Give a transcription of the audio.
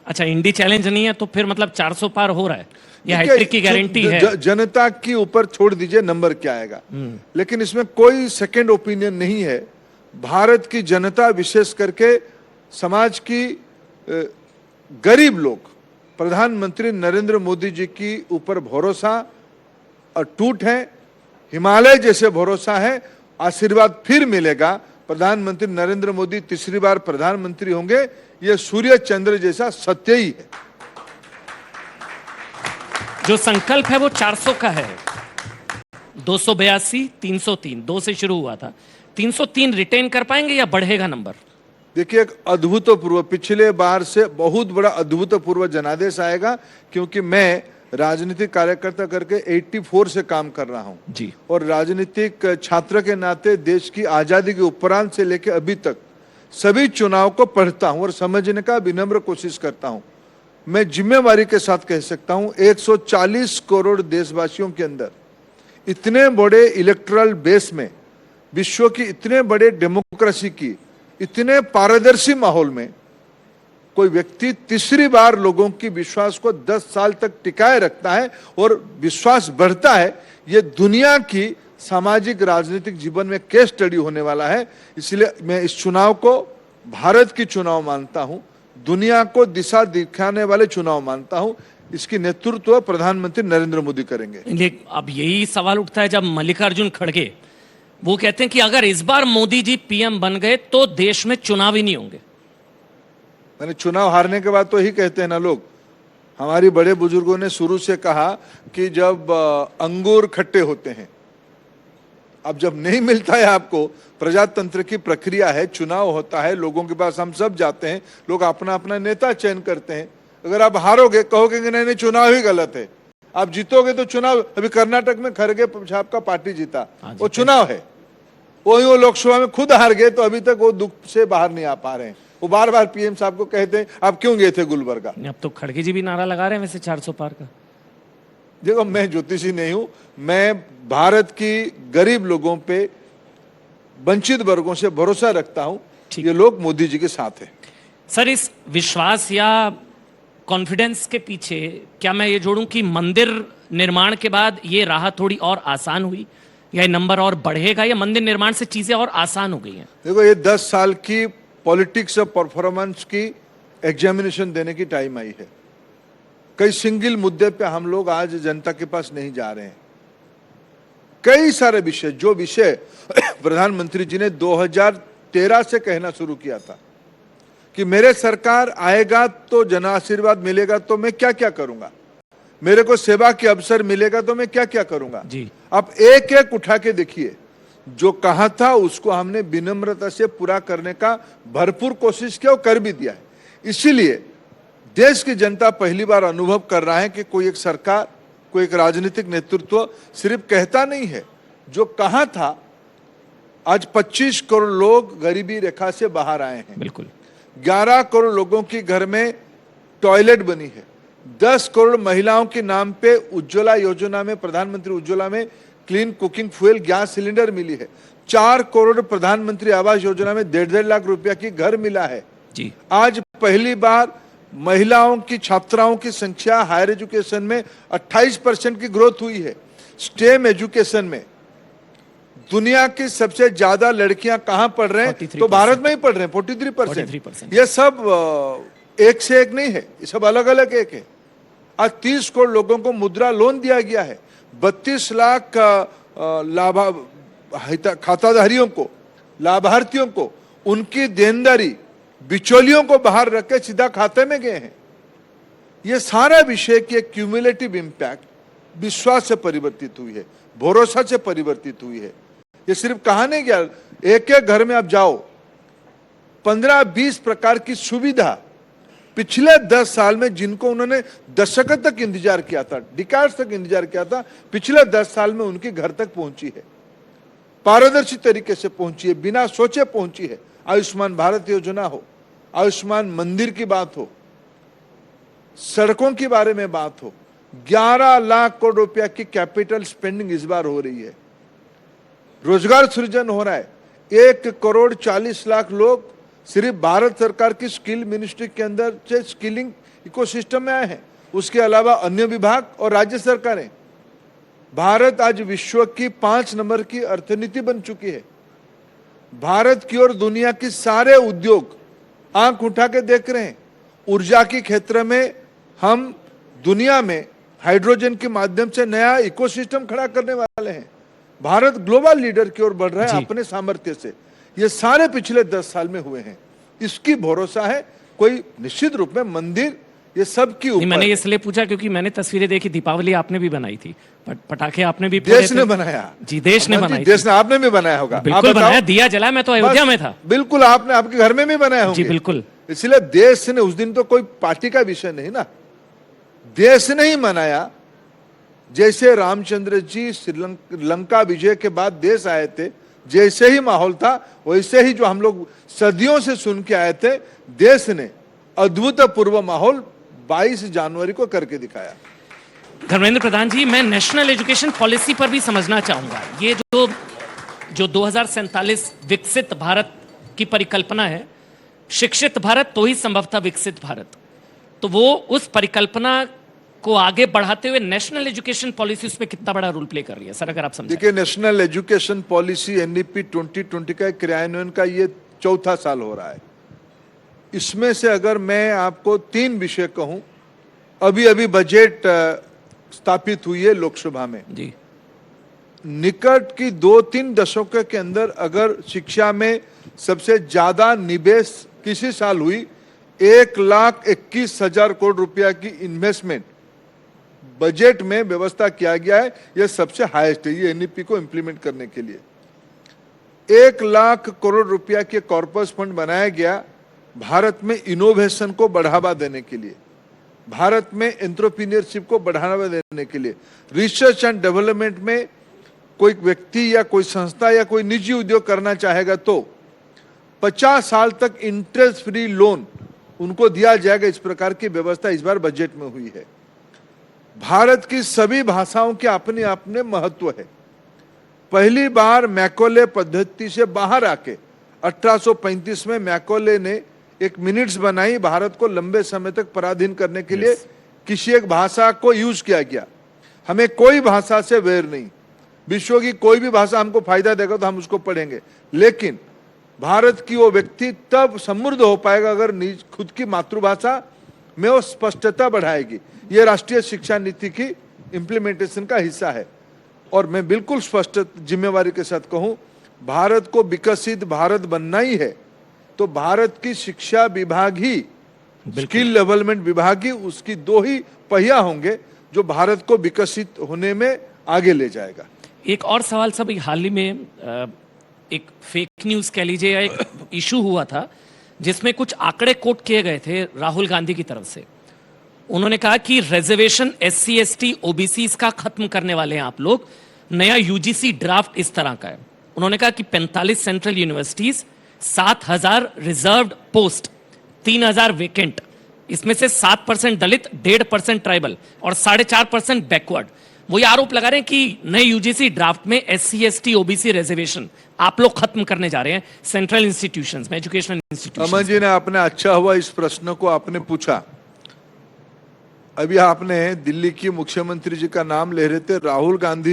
अच्छा, इंडी चैलेंज नहीं है तो फिर मतलब 400 पार हो रहा है, ये हैट्रिक की गारंटी है। जनता के ऊपर छोड़ दीजिए नंबर क्या आएगा, लेकिन इसमें कोई सेकंड ओपिनियन नहीं है। भारत की जनता, विशेष करके समाज की गरीब लोग, प्रधानमंत्री नरेंद्र मोदी जी की ऊपर भरोसा अटूट है, हिमालय जैसे भरोसा है। आशीर्वाद फिर मिलेगा, प्रधानमंत्री नरेंद्र मोदी तीसरी बार प्रधानमंत्री होंगे, यह सूर्य चंद्र जैसा सत्य ही है। जो संकल्प है वो 400 का है, 282, 303, 2 से शुरू हुआ था, 303 रिटेन कर पाएंगे या बढ़ेगा नंबर? देखिए, एक अद्भुतपूर्व, पिछले बार से बहुत बड़ा अद्भुतपूर्व जनादेश आएगा, क्योंकि मैं राजनीतिक कार्यकर्ता करके 84 से काम कर रहा हूं जी, और राजनीतिक छात्र के नाते देश की आजादी के उपरांत से लेकर अभी तक सभी चुनाव को पढ़ता हूं और समझने का विनम्र कोशिश करता हूं। मैं जिम्मेवारी के साथ कह सकता हूं, 140 करोड़ देशवासियों के अंदर इतने बड़े इलेक्टोरल बेस में, विश्व की इतने बड़े डेमोक्रेसी की इतने पारदर्शी माहौल में कोई व्यक्ति तीसरी बार लोगों की विश्वास को 10 साल तक टिकाए रखता है और विश्वास बढ़ता है, ये दुनिया की सामाजिक राजनीतिक जीवन में केस स्टडी होने वाला है। इसलिए मैं इस चुनाव को भारत की चुनाव मानता हूं, दुनिया को दिशा दिखाने वाले चुनाव मानता हूं। इसकी नेतृत्व प्रधानमंत्री नरेंद्र मोदी करेंगे। लेकिन अब यही सवाल उठता है, जब मल्लिकार्जुन खड़गे वो कहते हैं कि अगर इस बार मोदी जी पीएम बन गए तो देश में चुनाव ही नहीं होंगे। मैंने चुनाव हारने के बाद तो ही कहते हैं ना लोग। हमारी बड़े बुजुर्गों ने शुरू से कहा कि जब अंगूर खट्टे होते हैं, अब जब नहीं मिलता है आपको, प्रजातंत्र की प्रक्रिया है, चुनाव होता है, लोगों के पास हम सब जाते हैं, लोग अपना अपना नेता चयन करते हैं। अगर आप हारोगे, कहोगे कि नहीं चुनाव ही गलत है, आप जीतोगे तो चुनाव, अभी कर्नाटक में खड़गे साहब का पार्टी जीता, वो चुनाव है। वो लोकसभा में खुद हार गए तो अभी तक वो दुख से बाहर नहीं आ पा रहे हैं। वो बार बार पीएम साहब को कहते हैं आप क्यों गए थे गुलबर्गा। अब तो खड़गे जी भी नारा लगा रहे हैं वैसे 400 पार का। देखो, मैं ज्योतिषी नहीं हूं, मैं भारत की गरीब लोगों पे, वंचित वर्गों से भरोसा रखता हूं। ये लोग मोदी जी के साथ हैं। सर, इस विश्वास या कॉन्फिडेंस के पीछे क्या मैं ये जोड़ूं कि मंदिर निर्माण के बाद ये राह थोड़ी और आसान हुई, या ये नंबर और बढ़ेगा, या मंदिर निर्माण से चीजें और आसान हो गई हैं? देखो, ये 10 साल की पॉलिटिक्स ऑफ परफॉर्मेंस की एग्जामिनेशन देने की टाइम आई है। कई सिंगल मुद्दे पे हम लोग आज जनता के पास नहीं जा रहे हैं। कई सारे विषय, जो विषय प्रधानमंत्री जी ने 2013 से कहना शुरू किया था कि मेरे सरकार आएगा तो जन आशीर्वाद मिलेगा तो मैं क्या क्या करूंगा, मेरे को सेवा के अवसर मिलेगा तो मैं क्या क्या करूंगा जी। आप एक एक उठा के देखिए, जो कहा था उसको हमने विनम्रता से पूरा करने का भरपूर कोशिश किया और कर भी दिया है। इसीलिए देश की जनता पहली बार अनुभव कर रहा है कि कोई एक सरकार, कोई एक राजनीतिक नेतृत्व सिर्फ कहता नहीं है, जो कहा था। आज 25 करोड़ लोग गरीबी रेखा से बाहर आए हैं। बिल्कुल। 11 करोड़ लोगों की घर में टॉयलेट बनी है। 10 करोड़ महिलाओं के नाम पे उज्ज्वला योजना में, प्रधानमंत्री उज्ज्वला में clean cooking fuel gas cylinder मिली है। 4 करोड़ प्रधानमंत्री आवास योजना में 1.5 लाख रुपया की घर मिला है जी। आज पहली बार महिलाओं की, छात्राओं की संख्या हायर एजुकेशन में 28% की ग्रोथ हुई है। स्टेम एजुकेशन में दुनिया की सबसे ज्यादा लड़कियां कहां पढ़ रहे हैं, तो भारत में ही पढ़ रहे हैं, 43%। यह सब एक से एक नहीं है, ये सब अलग अलग एक है। आज 30 करोड़ लोगों को मुद्रा लोन दिया गया है। 32 लाख खाताधारियों को, लाभार्थियों को उनकी देनदारी बिचौलियों को बाहर रख के सीधा खाते में गए हैं। यह सारा विषय की एक क्यूमुलेटिव इंपैक्ट विश्वास से परिवर्तित हुई है, भरोसा से परिवर्तित हुई है। ये सिर्फ कहा नहीं गया, एक एक घर में आप जाओ, 15-20 प्रकार की सुविधा पिछले 10 साल में, जिनको उन्होंने दशक तक इंतजार किया था, डिकेड्स तक इंतजार किया था, पिछले 10 साल में उनके घर तक पहुंची है, पारदर्शी तरीके से पहुंची है, बिना सोचे पहुंची है। आयुष्मान भारत योजना हो, आयुष्मान मंदिर की बात हो, सड़कों के बारे में बात हो, 11 लाख करोड़ रुपया की कैपिटल स्पेंडिंग इस बार हो रही है। रोजगार सृजन हो रहा है, 1 करोड़ 40 लाख लोग सिर्फ भारत सरकार की स्किल मिनिस्ट्री के अंदर से स्किलिंग इकोसिस्टम में आए हैं, उसके अलावा अन्य विभाग और राज्य सरकारें। भारत आज विश्व की 5 नंबर की अर्थनीति बन चुकी है। भारत की और दुनिया की सारे उद्योग आंख उठा के देख रहे हैं। ऊर्जा के क्षेत्र में हम दुनिया में हाइड्रोजन के माध्यम से नया इकोसिस्टम खड़ा करने वाले हैं। भारत ग्लोबल लीडर की ओर बढ़ रहा है अपने सामर्थ्य से। ये सारे पिछले 10 साल में हुए हैं। इसकी भरोसा है कोई निश्चित रूप में मंदिर ये सब की ऊपर। मैंने इसलिए पूछा क्योंकि मैंने तस्वीरें देखी, दीपावली आपने भी बनाई थी, पटाखे आपने भी देश ने बनाया। जी देश ने बनाई, देश ने, आपने भी बनाया होगा। बिल्कुल बनाया, दिया जला, मैं तो अयोध्या में था। बिल्कुल, आपने आपके घर में भी बनाया होगा। जी बिल्कुल। इसलिए देश ने, उस दिन तो कोई पार्टी का विषय नहीं ना, देश ने ही मनाया। जैसे रामचंद्र जी श्रीलंका विजय के बाद देश आए थे, जैसे ही माहौल था वैसे ही जो हम लोग सदियों से सुन के आए थे, देश ने अद्भुतपूर्व माहौल 22 जनवरी को करके दिखाया। धर्मेंद्र प्रधान जी, मैं नेशनल एजुकेशन पॉलिसी पर भी समझना चाहूंगा। ये जो 2047 विकसित भारत की परिकल्पना है, शिक्षित भारत तो ही संभवतः विकसित भारत, तो वो उस परिकल्पना को आगे बढ़ाते हुए नेशनल एजुकेशन पॉलिसी उसमें कितना बड़ा रोल प्ले कर रही है, सर अगर आप समझें। देखिए, नेशनल एजुकेशन पॉलिसी एनईपी 2020 का क्रियान्वयन का ये 4था साल हो रहा है। इसमें से अगर मैं आपको 3 विषय कहूं, अभी अभी बजट स्थापित हुई है लोकसभा में जी। निकट की 2-3 दशकों के अंदर अगर शिक्षा में सबसे ज्यादा निवेश किसी साल हुई, 1,21,000 करोड़ रुपया की इन्वेस्टमेंट बजट में व्यवस्था किया गया है। यह सबसे हाईएस्ट है ये एनईपी को इंप्लीमेंट करने के लिए। 1 लाख करोड़ रुपया के कॉर्पस फंड बनाया गया भारत में इनोवेशन को बढ़ावा देने के लिए, भारत में एंटरप्रेन्योरशिप को बढ़ावा देने के लिए। रिसर्च एंड डेवलपमेंट में कोई व्यक्ति या कोई संस्था या कोई निजी उद्योग करना चाहेगा तो 50 साल तक इंटरेस्ट फ्री लोन उनको दिया जाएगा। इस प्रकार की व्यवस्था इस बार बजट में हुई है। भारत की सभी भाषाओं के अपने अपने महत्व है। पहली बार मैकॉले पद्धति से बाहर आके 1835 में मैकॉले ने एक मिनट्स बनाई, भारत को लंबे समय तक पराधीन करने के लिए किसी एक भाषा को यूज किया गया। हमें कोई भाषा से वैर नहीं, विश्व की कोई भी भाषा हमको फायदा देगा तो हम उसको पढ़ेंगे, लेकिन भारत की वो व्यक्ति तब समृद्ध हो पाएगा अगर खुद की मातृभाषा में वो स्पष्टता बढ़ाएगी। ये राष्ट्रीय शिक्षा नीति की इंप्लीमेंटेशन का हिस्सा है। और मैं बिल्कुल स्पष्ट जिम्मेवारी के साथ कहूं, भारत को विकसित भारत बनना ही है तो भारत की शिक्षा विभाग ही, स्किल डेवलपमेंट विभाग ही उसकी 2 ही पहिया होंगे जो भारत को विकसित होने में आगे ले जाएगा। एक और सवाल सब, हाल ही में एक फेक न्यूज कह लीजिए या एक इशू हुआ था जिसमें कुछ आंकड़े कोट किए गए थे राहुल गांधी की तरफ से। उन्होंने कहा कि रिजर्वेशन SC ST OBC का खत्म करने वाले हैं आप लोग। नया UGC ड्राफ्ट इस तरह का है। उन्होंने कहा कि 45 central universities, 7,000 reserved post, 3,000 vacant, इसमें से 7% दलित, 1.5% ट्राइबल और 4.5% बैकवर्ड। वो ये आरोप लगा रहे हैं कि नए UGC ड्राफ्ट में SC ST OBC रिजर्वेशन आप लोग खत्म करने जा रहे हैं सेंट्रल इंस्टीट्यूशंस में, एजुकेशनल इंस्टीट्यूशंस। अमन जी ने आपने अच्छा हुआ इस प्रश्न को आपने पूछा। अभी आपने दिल्ली की मुख्यमंत्री जी का नाम ले रहे थे, राहुल गांधी